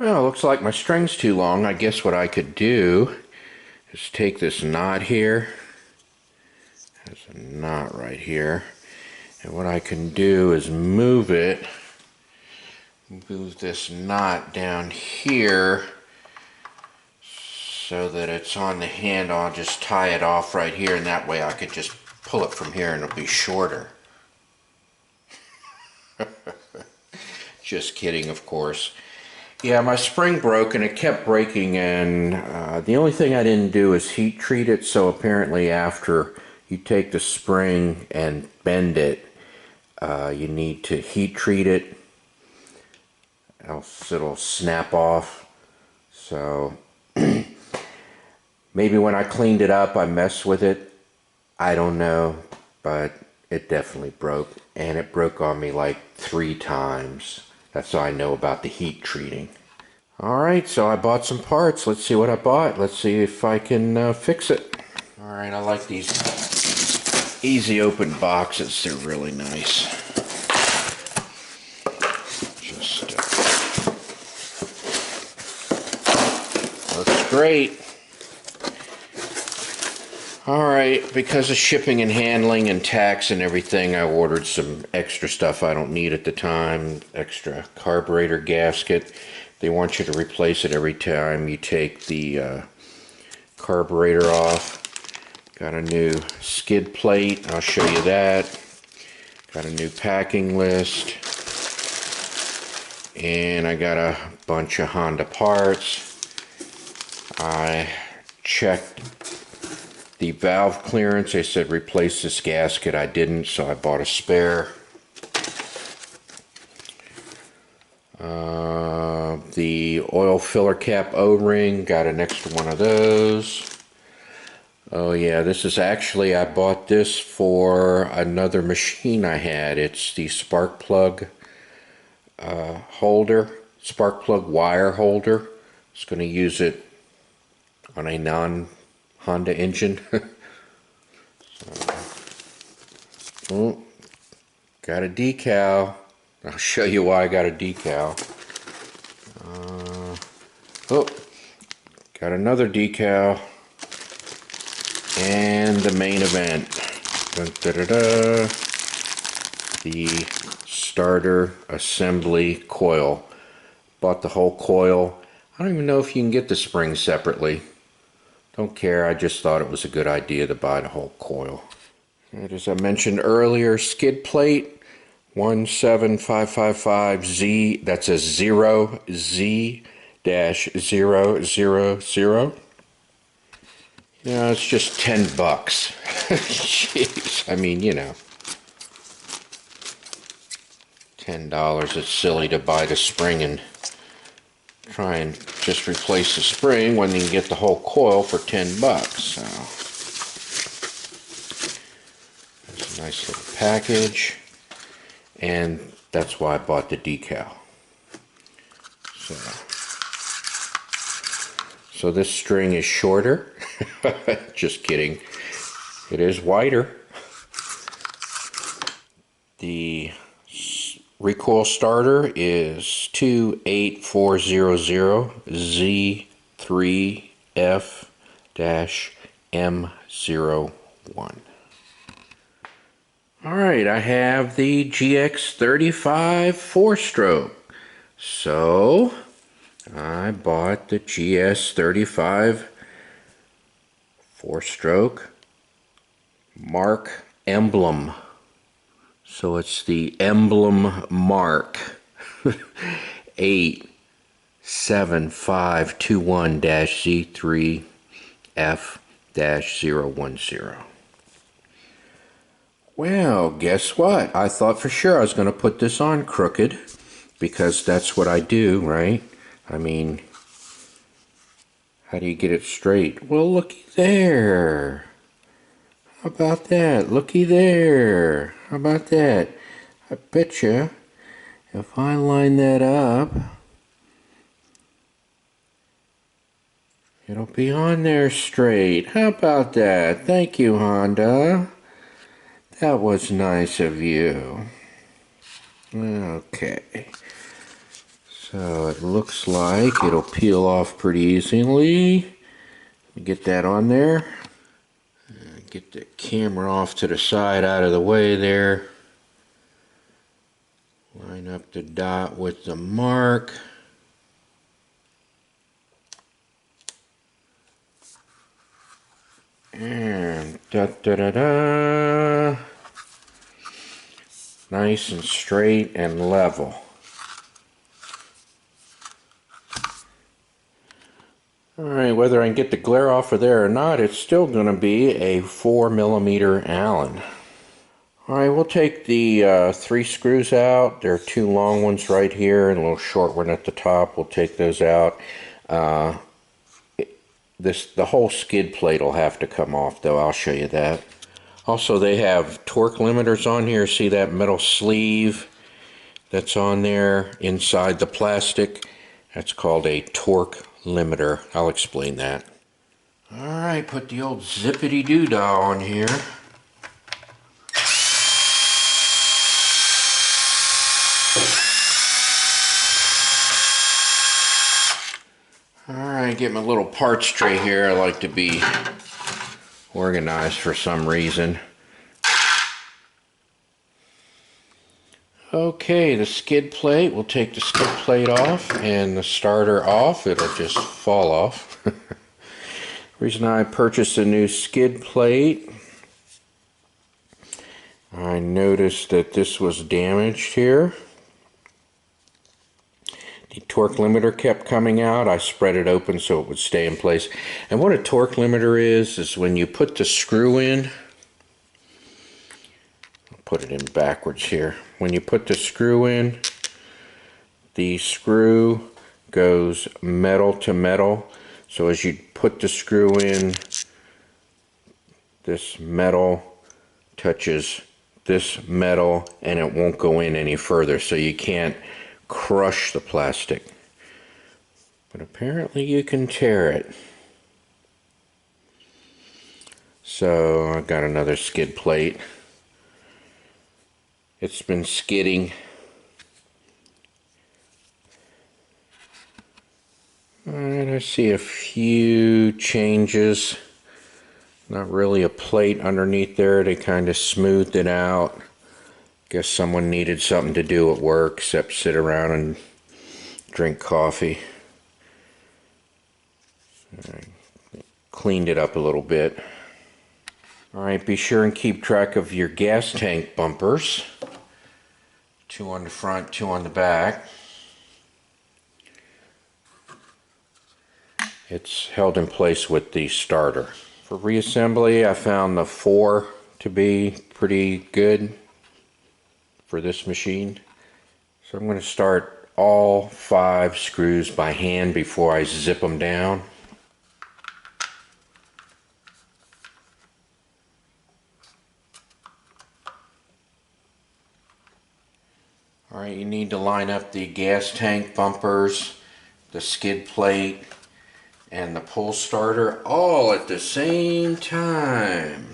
Well, looks like my string's too long. I guess what I could do is take this knot here. There's a knot right here. And what I can do is move this knot down here so that it's on the handle. I'll just tie it off right here, and that way I could just pull it from here and it'll be shorter. Just kidding, of course. Yeah, my spring broke and it kept breaking, and the only thing I didn't do is heat treat it, so apparently after you take the spring and bend it, you need to heat treat it, else it'll snap off. So maybe when I cleaned it up I messed with it, I don't know, but it definitely broke, and it broke on me like 3 times. That's all I know about the heat treating. Alright, so I bought some parts. Let's see what I bought. Let's see if I can fix it. Alright, I like these easy open boxes. They're really nice. Just looks great. Alright, because of shipping and handling and tax and everything, I ordered some extra stuff I don't need at the time. Extra carburetor gasket. They want you to replace it every time you take the carburetor off. Got a new skid plate. I'll show you that. Got a new packing list. And I got a bunch of Honda parts. I checked the valve clearance. They said replace this gasket. I didn't, so I bought a spare. The oil filler cap O-ring, got an extra one of those. Oh yeah, this is actually, I bought this for another machine I had. It's the spark plug holder, spark plug wire holder. I was going to use it on a non-Honda engine. Oh, got a decal. I'll show you why I got a decal. Oh, got another decal. And the main event. Dun, da, da, da. The starter assembly coil. Bought the whole coil. I don't even know if you can get the springs separately. Don't care, I just thought it was a good idea to buy the whole coil. And as I mentioned earlier, skid plate 17555Z, that's a 0Z-000. Yeah, it's just $10. Jeez, I mean, you know, $10. It's silly to buy the spring and try and just replace the spring when you can get the whole coil for $10. So that's a nice little package, and that's why I bought the decal. So this string is shorter. Just kidding. It is wider. The recoil starter is 28400Z3F-M01. Alright, I have the GX35 4-stroke. So I bought the GS35 4-stroke mark emblem. So it's the emblem mark 87521-Z3F-010. Well, guess what? I thought for sure I was going to put this on crooked, because that's what I do, right? I mean, how do you get it straight? Well, looky there. How about that? Looky there. How about that? I betcha if I line that up, it'll be on there straight. How about that? Thank you, Honda. That was nice of you. Okay. So it looks like it'll peel off pretty easily. Get that on there. Get the camera off to the side out of the way there. Line up the dot with the mark. And da-da-da-da. Nice and straight and level. Alright, whether I can get the glare off of there or not, it's still going to be a 4mm Allen. Alright, we'll take the 3 screws out. There are 2 long ones right here and a little short one at the top. We'll take those out. The whole skid plate will have to come off, though. I'll show you that. Also, they have torque limiters on here. See that metal sleeve that's on there inside the plastic? That's called a torque limiter. I'll explain that. Alright, put the old zippity doodah on here. Alright, get my little parts tray here. I like to be organized for some reason. Okay, the skid plate, we'll take the skid plate off and the starter off. It'll just fall off. Reason I purchased a new skid plate, I noticed that this was damaged here. The torque limiter kept coming out. I spread it open so it would stay in place. And what a torque limiter is when you put the screw in, I'll put it in backwards here. When you put the screw in, the screw goes metal to metal. So as you put the screw in, this metal touches this metal and it won't go in any further. So you can't crush the plastic, but apparently you can tear it. So I got another skid plate. It's been skidding. Alright, I see a few changes. Not really a plate underneath there. They kind of smoothed it out. Guess someone needed something to do at work except sit around and drink coffee. Right. Cleaned it up a little bit. Alright, be sure and keep track of your gas tank bumpers. 2 on the front, 2 on the back. It's held in place with the starter. For reassembly, I found the 4 to be pretty good for this machine. So I'm going to start all 5 screws by hand before I zip them down. Alright, you need to line up the gas tank bumpers, the skid plate, and the pull starter all at the same time.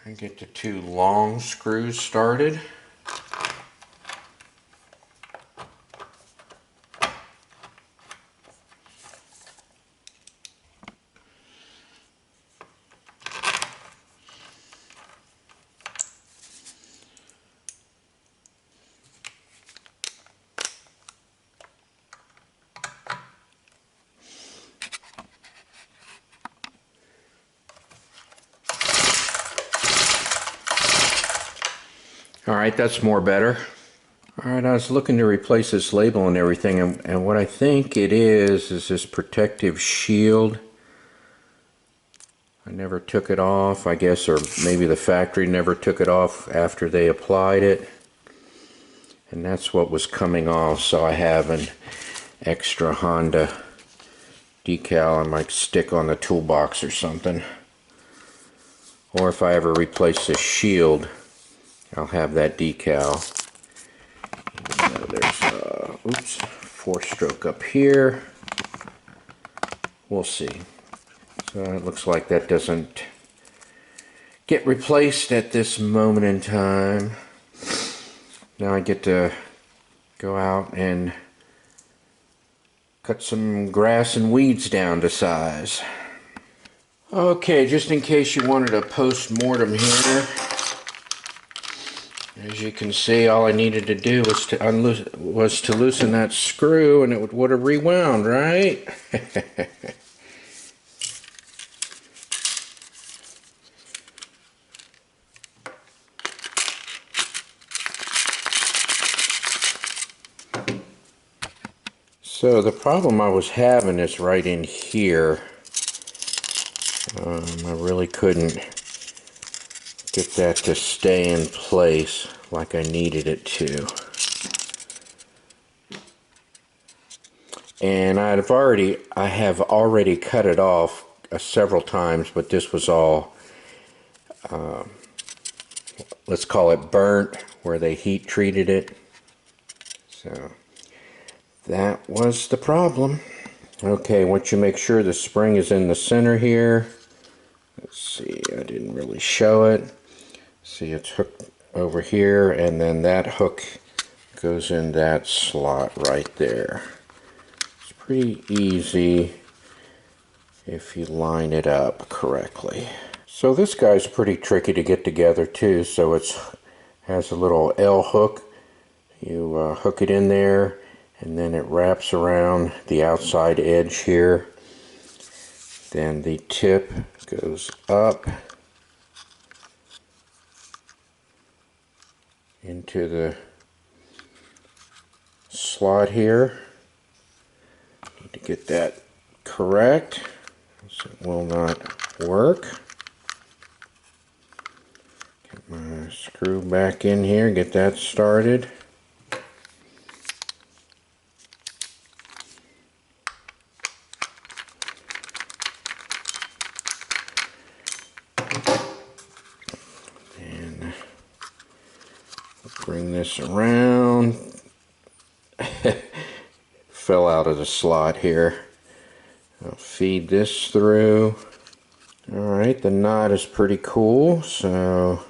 And get the 2 long screws started. Alright, that's more better. Alright, I was looking to replace this label and everything, and what I think it is this protective shield. I never took it off, I guess, or maybe the factory never took it off after they applied it. And that's what was coming off, so I have an extra Honda decal I might stick on the toolbox or something. or if I ever replace the shield, I'll have that decal. So there's oops, 4-stroke up here. We'll see. So it looks like that doesn't get replaced at this moment in time. Now I get to go out and cut some grass and weeds down to size. Okay, just in case you wanted a post-mortem here, as you can see, all I needed to do was to loosen that screw, and it would have rewound, right? So the problem I was having is right in here. I really couldn't get that to stay in place like I needed it to. And I have already cut it off several times, but this was all, let's call it burnt, where they heat treated it. So that was the problem. Okay, once you make sure the spring is in the center here, let's see, I didn't really show it. See, it's hooked over here, and then that hook goes in that slot right there. It's pretty easy if you line it up correctly. So this guy's pretty tricky to get together too. So it has a little L hook. You hook it in there, and then it wraps around the outside edge here. Then the tip goes up into the slot here. Need to get that correct, so it will not work. Get my screw back in here, get that started. Bring this around. Fell out of the slot here. I'll feed this through. Alright, the knot is pretty cool, so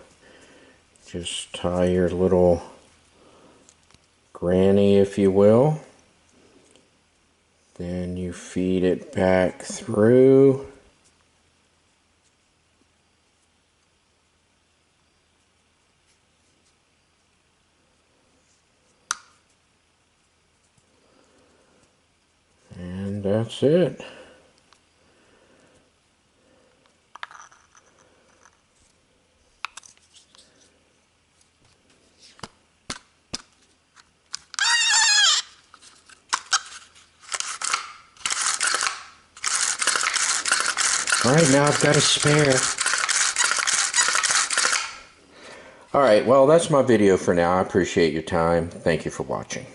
just tie your little granny, if you will. Then you feed it back through. And that's it. Alright, now I've got a spare. Alright, well, that's my video for now. I appreciate your time. Thank you for watching.